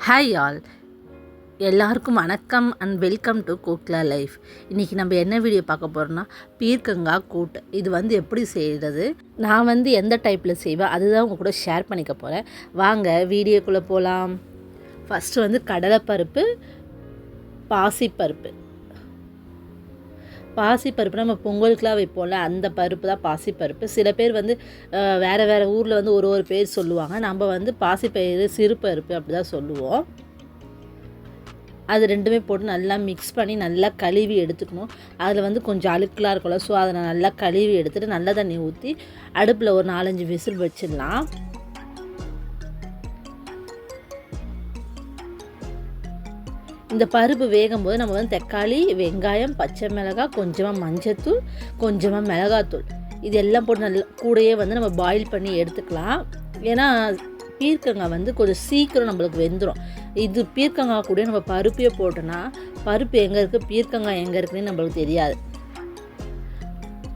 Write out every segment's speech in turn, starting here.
Hi all, எல்லாருக்கும் வணக்கம் and welcome to கோக்லா life. இன்றைக்கி நம்ம என்ன வீடியோ பார்க்க போகிறோன்னா பீர்க்கங்காய் கூட்டு. இது எப்படி செய்கிறது, நான் எந்த டைப்பில் செய்வேன் அதுதான் உங்கள் கூட ஷேர் பண்ணிக்க போகிறேன். வாங்க வீடியோக்குள்ளே போகலாம். ஃபஸ்ட்டு கடலைப்பருப்பு, பாசிப்பருப்பு நம்ம பொங்கலுக்குலாம் வைப்போம்ல, அந்த பருப்பு தான் பாசிப்பருப்பு. சில பேர் வேறு வேறு ஊரில் ஒரு பேர் சொல்லுவாங்க. நம்ம பாசிப்பயிறு சிறுபருப்பு அப்படி தான் சொல்லுவோம். அது ரெண்டுமே போட்டு நல்லா மிக்ஸ் பண்ணி நல்லா கழுவி எடுத்துக்கணும். அதில் கொஞ்சம் அழுக்கெலாம் இருக்கும்ல, ஸோ அதை நல்லா கழுவி எடுத்துகிட்டு நல்ல தண்ணி ஊற்றி அடுப்பில் ஒரு 4-5 விசில் வச்சிடலாம். இந்த பருப்பு வேகும்போது நம்ம தக்காளி, வெங்காயம், பச்சை மிளகாய், கொஞ்சமாக மஞ்சத்தூள், கொஞ்சமாக மிளகாத்தூள் இது எல்லாம் போட்டு நல்லா கூடையே நம்ம பாயில் பண்ணி எடுத்துக்கலாம். ஏன்னா பீர்க்கங்காய் கொஞ்சம் சீக்கிரம் நம்மளுக்கு வெந்துடும். இது பீர்க்கங்காய் கூட நம்ம பருப்பையே போட்டோன்னா பருப்பு எங்கே இருக்குது, பீர்க்கங்காய் எங்கே இருக்குன்னு நம்மளுக்கு தெரியாது.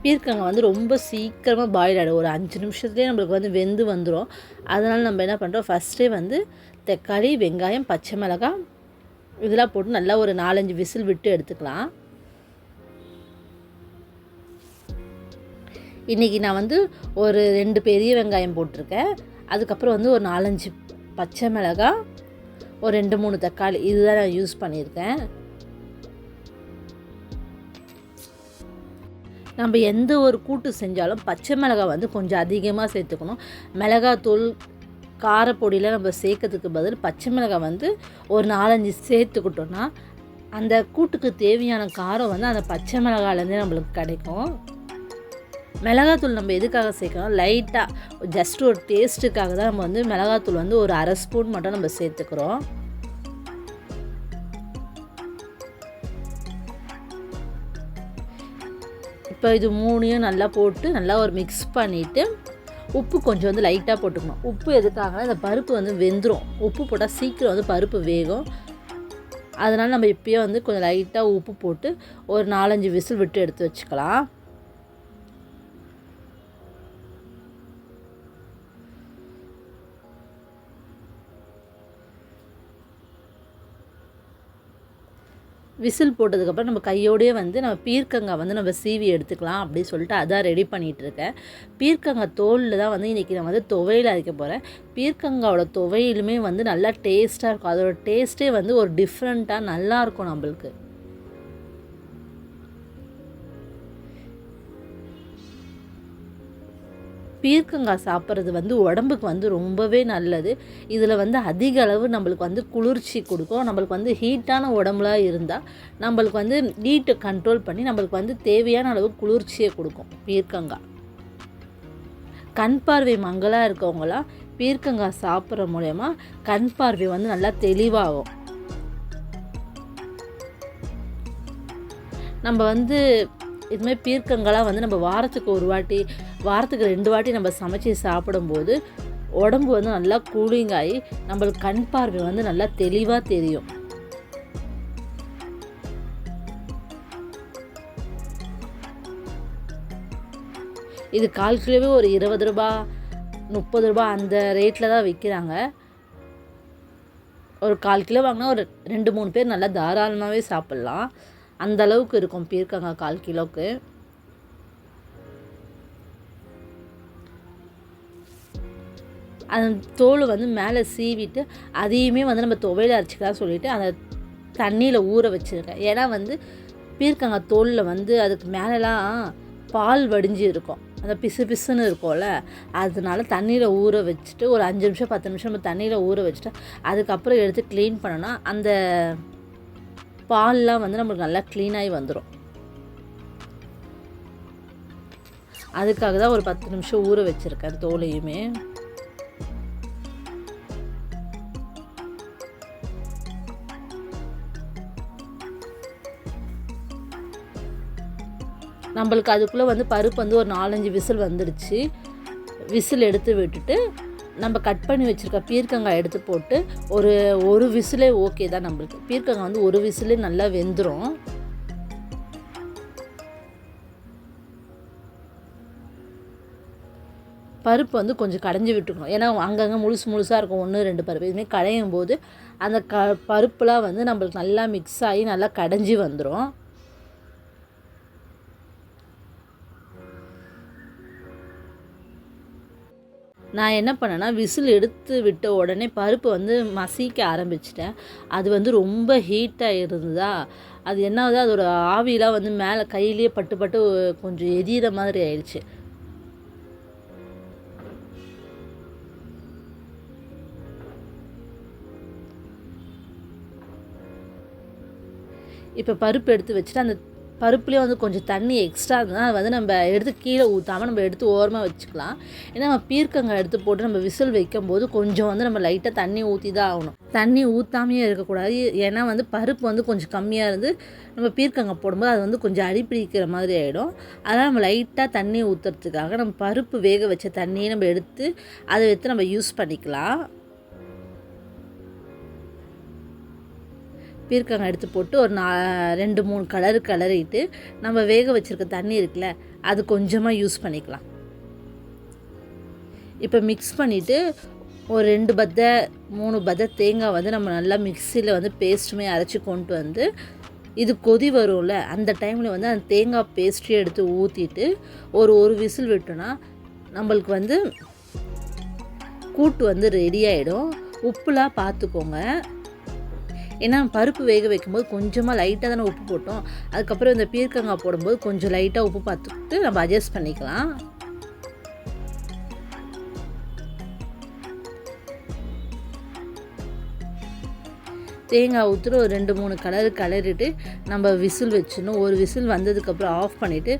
பீர்க்கங்காய் ரொம்ப சீக்கிரமாக பாயில் ஆகிடும். ஒரு 5 நிமிஷத்துலேயே நம்மளுக்கு வெந்து வந்துடும். அதனால் நம்ம என்ன பண்ணுறோம், ஃபஸ்ட்டே தக்காளி, வெங்காயம், பச்சை மிளகாய் இதெல்லாம் போட்டு நல்லா ஒரு 4-5 விசில் விட்டு எடுத்துக்கலாம். இன்றைக்கி நான் ஒரு 2 பெரிய வெங்காயம் போட்டிருக்கேன். அதுக்கப்புறம் ஒரு 4-5 பச்சை மிளகாய், ஒரு 2-3 தக்காளி இதுதான் நான் யூஸ் பண்ணியிருக்கேன். நம்ம எந்த ஒரு கூட்டு செஞ்சாலும் பச்சை மிளகாய் கொஞ்சம் அதிகமாக சேர்த்துக்கணும். மிளகாத்தூள், காரப்பொடியில் நம்ம சேர்க்கறதுக்கு பதில் பச்சை மிளகாய் ஒரு 4-5 சேர்த்துக்கிட்டோன்னா அந்த கூட்டுக்கு தேவையான காரம் அந்த பச்சை மிளகாயிலேருந்தே நம்மளுக்கு கிடைக்கும். மிளகாத்தூள் நம்ம எதுக்காக சேர்க்கணும், லைட்டாக ஜஸ்ட் ஒரு டேஸ்ட்டுக்காக தான் நம்ம மிளகாத்தூள் ஒரு 1/2 ஸ்பூன் மட்டும் நம்ம சேர்த்துக்கிறோம். இப்போ இது 3யும் நல்லா போட்டு நல்லா ஒரு மிக்ஸ் பண்ணிவிட்டு உப்பு கொஞ்சம் லைட்டாக போட்டுக்கணும். உப்பு எதுக்காகனா இந்த பருப்பு வெந்துடும். உப்பு போட்டால் சீக்கிரம் பருப்பு வேகும். அதனால் நம்ம இப்போயே கொஞ்சம் லைட்டாக உப்பு போட்டு ஒரு 4-5 விசில் விட்டு எடுத்து வச்சுக்கலாம். விசில் போட்டதுக்கப்புறம் நம்ம கையோடையே நம்ம பீர்க்கங்காய் நம்ம சீவி எடுத்துக்கலாம் அப்படின்னு சொல்லிட்டு அதான் ரெடி பண்ணிகிட்ருக்கேன். பீர்க்கங்காய் தோலில் தான் இன்றைக்கி நான் துவையல் அரைக்க போகிறேன். பீர்க்கங்காயோட துவையிலுமே நல்லா டேஸ்ட்டாக இருக்கும். அதோட டேஸ்ட்டே ஒரு டிஃப்ரெண்ட்டாக நல்லாயிருக்கும். நம்மளுக்கு பீர்க்கங்காய் சாப்பிட்றது உடம்புக்கு ரொம்பவே நல்லது. இதில் அதிக அளவு நம்மளுக்கு குளிர்ச்சி கொடுக்கும். நம்மளுக்கு ஹீட்டான உடம்புலாம் இருந்தால் நம்மளுக்கு ஹீட்டை கண்ட்ரோல் பண்ணி நம்மளுக்கு தேவையான அளவு குளிர்ச்சியை கொடுக்கும் பீர்க்கங்காய். கண் பார்வை மங்கலாக இருக்கவங்களாம் பீர்க்கங்காய் சாப்பிட்ற மூலயமா கண் பார்வை நல்லா தெளிவாகும். நம்ம இதுமாதிரி பீர்க்கங்காய்லாம் நம்ம வாரத்துக்கு 1 வாட்டி, வாரத்துக்கு 2 வாட்டி நம்ம சமைச்சி சாப்பிடும்போது உடம்பு நல்லா கூலிங் ஆகி நம்மளுக்கு கண் பார்வை நல்லா தெளிவாக தெரியும். இது 1/4 கிலோவே ஒரு 20 ரூபா 30 ரூபா அந்த ரேட்டில் தான் விற்கிறாங்க. ஒரு 1/4 கிலோ வாங்கினா ஒரு 2-3 பேர் நல்லா தாராளமாகவே சாப்பிட்லாம். அந்த அளவுக்கு இருக்கும் பீர்க்கங்காய் 1/4 கிலோவுக்கு. அந்த தோல் மேலே சீவிட்டு அதையுமே நம்ம துவையில் அரைச்சிக்கலாம் சொல்லிவிட்டு அந்த தண்ணியில் ஊற வச்சுருக்கேன். ஏன்னா பீர்க்கங்காய் தோலில் அதுக்கு மேலெலாம் பால் வடிஞ்சு இருக்கும், அந்த பிசு பிசுன்னு இருக்கும்ல, அதனால தண்ணியில் ஊற வச்சுட்டு ஒரு 5 நிமிஷம் 10 நிமிஷம் நம்ம தண்ணியில் ஊற வச்சுட்டு அதுக்கப்புறம் எடுத்து க்ளீன் பண்ணோன்னா அந்த பால்லாம் நம்மளுக்கு நல்லா க்ளீனாகி வந்துடும். அதுக்காக தான் ஒரு 10 நிமிஷம் ஊற வச்சுருக்கேன் தோலையுமே. நம்மளுக்கு அதுக்குள்ளே பருப்பு ஒரு 4-5 விசில் வந்துடுச்சு. விசில் எடுத்து விட்டுட்டு நம்ம கட் பண்ணி வச்சுருக்க பீர்க்கங்காய் எடுத்து போட்டு ஒரு விசிலே ஓகே தான். நம்மளுக்கு பீர்க்கங்காய் ஒரு விசிலே நல்லா வெந்துடும். பருப்பு வந்து கொஞ்சம் கடைஞ்சி விட்டுக்கணும். ஏன்னா அங்கங்கே முழுசாக இருக்கும் 1 2 பருப்பு. இதுமாரி கடையும் போது அந்த பருப்புலாம் வந்து நம்மளுக்கு நல்லா மிக்ஸ் ஆகி நல்லா கடைஞ்சி வந்துடும். நான் என்ன பண்ணேன்னா, விசில் எடுத்து விட்ட உடனே பருப்பு வந்து மசிக்க ஆரம்பிச்சிட்டேன். அது வந்து ரொம்ப ஹீட்டாக இருந்ததா, அது என்ன ஆகுது, அதோட ஆவிலாம் வந்து மேலே கையிலேயே பட்டு பட்டு கொஞ்சம் எரியிற மாதிரி ஆயிடுச்சு. இப்போ பருப்பு எடுத்து வச்சுட்டு அந்த பருப்புலேயே வந்து கொஞ்சம் தண்ணி எக்ஸ்ட்ரா இருந்ததுன்னா அது வந்து நம்ம எடுத்து கீழே ஊற்றாமல் நம்ம எடுத்து ஓரமாக வச்சுக்கலாம். ஏன்னா நம்ம பீர்க்கங்காய் எடுத்து போட்டு நம்ம விசில் வைக்கும்போது கொஞ்சம் வந்து நம்ம லைட்டாக தண்ணி ஊற்றி தான் ஆகணும். தண்ணி ஊற்றாமையே இருக்கக்கூடாது. ஏன்னா வந்து பருப்பு வந்து கொஞ்சம் கம்மியாக இருந்து நம்ம பீர்க்கங்காய் போடும்போது அது வந்து கொஞ்சம் அடிப்பிடிக்கிற மாதிரி ஆகிடும். அதனால் நம்ம லைட்டாக தண்ணி ஊற்றுறதுக்காக நம்ம பருப்பு வேக வச்ச தண்ணியை நம்ம எடுத்து அதை எடுத்து நம்ம யூஸ் பண்ணிக்கலாம். பீர்க்கங்காய் எடுத்து போட்டு ஒரு 2 3 கலரிட்டு நம்ம வேக வச்சுருக்க தண்ணி இருக்குல்ல அது கொஞ்சமாக யூஸ் பண்ணிக்கலாம். இப்போ மிக்ஸ் பண்ணிவிட்டு ஒரு 2 பத்தை 3 பத்தை தேங்காய் வந்து நம்ம நல்லா மிக்சியில் வந்து பேஸ்ட்டுமே அரைச்சி கொண்டு வந்து இது கொதி வரும்ல அந்த டைமில் வந்து அந்த தேங்காய் பேஸ்ட்டையும் எடுத்து ஊற்றிட்டு ஒரு விசில் விட்டோன்னா நம்மளுக்கு வந்து கூட்டு வந்து ரெடி ஆகிடும். உப்புலாம் பார்த்துக்கோங்க. ஏன்னா பருப்பு வேக வைக்கும்போது கொஞ்சமாக லைட்டாக தானே உப்பு போட்டோம். அதுக்கப்புறம் இந்த பீர்க்கங்காய் போடும்போது கொஞ்சம் லைட்டாக உப்பு பார்த்துக்கிட்டு நம்ம அட்ஜஸ்ட் பண்ணிக்கலாம். தேங்காய் ஊற்றிட்டு ஒரு 2 3 கலரிட்டு நம்ம விசில் வச்சிடணும். ஒரு விசில் வந்ததுக்கப்புறம் ஆஃப் பண்ணிவிட்டு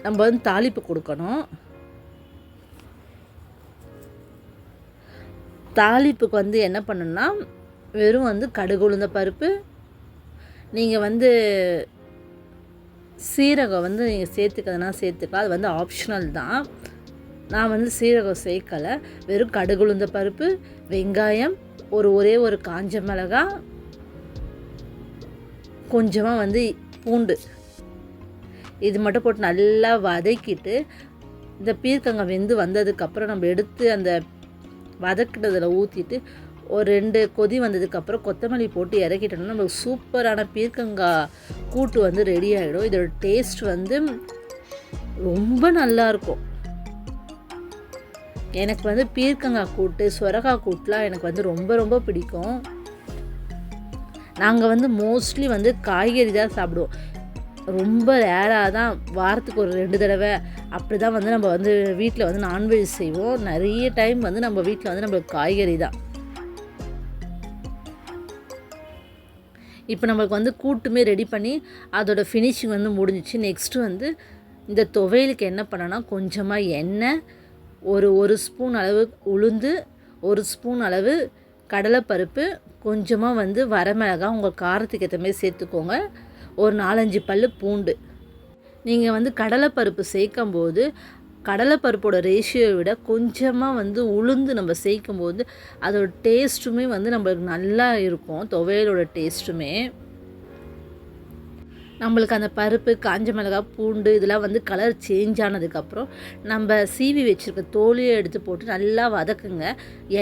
நம்ம வந்து தாளிப்பு கொடுக்கணும். தாளிப்புக்கு வந்து என்ன பண்ணணும்னா வெறும் வந்து கடுகு உளுந்த பருப்பு, நீங்கள் வந்து சீரகம் வந்து நீங்கள் சேர்த்துக்கிறதுனா சேர்த்துக்கலாம். அது வந்து ஆப்ஷனல் தான். நான் வந்து சீரகம் சேர்க்கலை. வெறும் கடுகு உளுந்த பருப்பு, வெங்காயம், ஒரே ஒரு காஞ்ச மிளகாய், கொஞ்சமாக வந்து பூண்டு, இது மட்டும் போட்டு நல்லா வதக்கிட்டு இந்த பீர்க்கங்காய் வெந்து வந்ததுக்கப்புறம் நம்ம எடுத்து அந்த வதக்கினதில் ஊற்றிட்டு ஒரு 2 கொதி வந்ததுக்கப்புறம் கொத்தமல்லி போட்டு இறக்கிட்டோம்னா நம்மளுக்கு சூப்பரான பீர்க்கங்காய் கூட்டு வந்து ரெடி ஆகிடும். இதோட டேஸ்ட் வந்து ரொம்ப நல்லாயிருக்கும். எனக்கு வந்து பீர்க்கங்காய் கூட்டு சொரக்காய் கூட்டுலாம் எனக்கு வந்து ரொம்ப ரொம்ப பிடிக்கும். நாங்கள் வந்து மோஸ்ட்லி வந்து காய்கறி தான் சாப்பிடுவோம். ரொம்ப ரேராக தான் வாரத்துக்கு ஒரு 2 தடவை அப்படி தான் வந்து நம்ம வந்து வீட்டில் வந்து நான்வெஜ் செய்வோம். நிறைய டைம் வந்து நம்ம வீட்டில் வந்து நம்மளுக்கு காய்கறி தான். இப்போ நம்மளுக்கு வந்து கூட்டுமே ரெடி பண்ணி அதோட ஃபினிஷிங் வந்து முடிஞ்சிச்சு. நெக்ஸ்ட்டு வந்து இந்த துவையலுக்கு என்ன பண்ணோன்னா கொஞ்சமாக எண்ணெய், ஒரு ஸ்பூன் அளவு உளுந்து, 1 ஸ்பூன் அளவு கடலைப்பருப்பு, கொஞ்சமாக வந்து வரமிளகாய் உங்கள் காரத்துக்கு ஏற்ற மாதிரி சேர்த்துக்கோங்க, ஒரு 4 5 பல் பூண்டு. நீங்கள் வந்து கடலைப்பருப்பு சேர்க்கும்போது கடலைப்பருப்போட ரேஷியோவை விட கொஞ்சமாக வந்து உளுந்து நம்ம சேர்க்கும்போது அதோட டேஸ்ட்டுமே வந்து நம்மளுக்கு நல்லா இருக்கும். துவையலோட டேஸ்ட்டுமே நம்மளுக்கு அந்த பருப்பு, காஞ்ச மிளகாய், பூண்டு இதெல்லாம் வந்து கலர் சேஞ்ச் ஆனதுக்கப்புறம் நம்ம சீவி வச்சுருக்க தோலையை எடுத்து போட்டு நல்லா வதக்குங்க.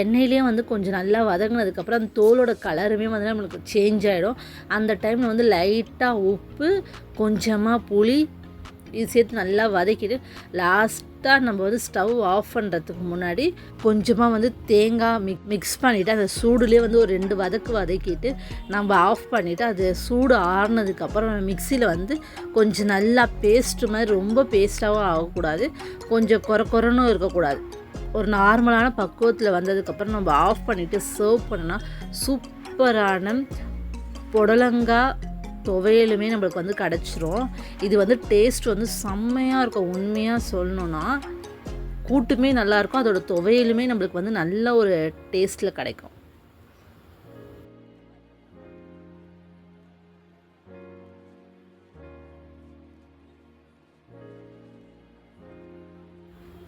எண்ணெயிலேயே வந்து கொஞ்சம் நல்லா வதங்கினதுக்கப்புறம் அந்த தோலோட கலருமே வந்து நம்மளுக்கு சேஞ்ச் ஆகிடும். அந்த டைமில் வந்து லைட்டாக உப்பு, கொஞ்சமாக புளி இது சேர்த்து நல்லா வதக்கிட்டு லாஸ்ட்டாக நம்ம வந்து ஸ்டவ் ஆஃப் பண்ணுறதுக்கு முன்னாடி கொஞ்சமாக வந்து தேங்காய் மிக்ஸ் பண்ணிவிட்டு அந்த சூடுலேயே வந்து ஒரு 2 வதக்கிட்டு நம்ம ஆஃப் பண்ணிவிட்டு அது சூடு ஆறுனதுக்கப்புறம் நம்ம மிக்சியில் வந்து கொஞ்சம் நல்லா பேஸ்ட்டு மாதிரி, ரொம்ப பேஸ்ட்டாகவும் ஆகக்கூடாது, கொஞ்சம் குறன்னு இருக்கக்கூடாது, ஒரு நார்மலான பக்குவத்தில் வந்ததுக்கப்புறம் நம்ம ஆஃப் பண்ணிவிட்டு சர்வ் பண்ணால் சூப்பரான புடலங்காய் துவையலுமே நம்மளுக்கு வந்து கிடச்சிரும். இது வந்து டேஸ்ட் வந்து செம்மையாக இருக்கும். உண்மையாக சொல்லணுன்னா கூட்டுமே நல்லாயிருக்கும், அதோட துவையலுமே நம்மளுக்கு வந்து நல்ல ஒரு டேஸ்ட்டில் கிடைக்கும்.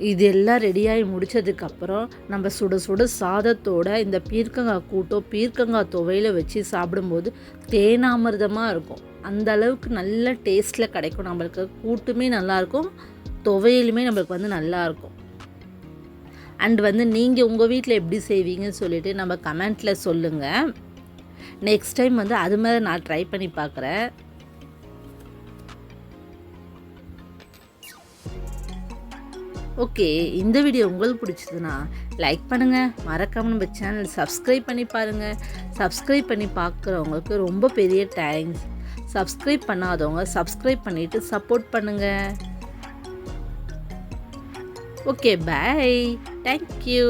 இது எல்லாம் ரெடியாகி முடித்ததுக்கப்புறம் நம்ம சுட சுட சாதத்தோட இந்த பீர்க்கங்காய் கூட்டோ பீர்க்கங்காய் துவையில வச்சு சாப்பிடும்போது தேனாமிர்தமாக இருக்கும். அந்த அளவுக்கு நல்ல டேஸ்ட்டில் கிடைக்கும். நம்மளுக்கு கூட்டுமே நல்லாயிருக்கும், துவையிலுமே நம்மளுக்கு வந்து நல்லாயிருக்கும். அண்ட் வந்து நீங்கள் உங்கள் வீட்டில் எப்படி செய்வீங்கன்னு சொல்லிவிட்டு நம்ம கமெண்ட்டில் சொல்லுங்கள். நெக்ஸ்ட் டைம் வந்து அது மாதிரி நான் ட்ரை பண்ணி பார்க்குறேன். ஓகே, இந்த வீடியோ உங்களுக்கு பிடிச்சதுன்னா லைக் பண்ணுங்கள், மறக்காமல் நம்ம சேனல் சப்ஸ்கிரைப் பண்ணி பாருங்கள். சப்ஸ்கிரைப் பண்ணி பார்க்குறவங்களுக்கு ரொம்ப பெரிய தேங்க்ஸ். சப்ஸ்கிரைப் பண்ணாதவங்க சப்ஸ்கிரைப் பண்ணிவிட்டு சப்போர்ட் பண்ணுங்கள். Okay, bye. தேங்க்யூ.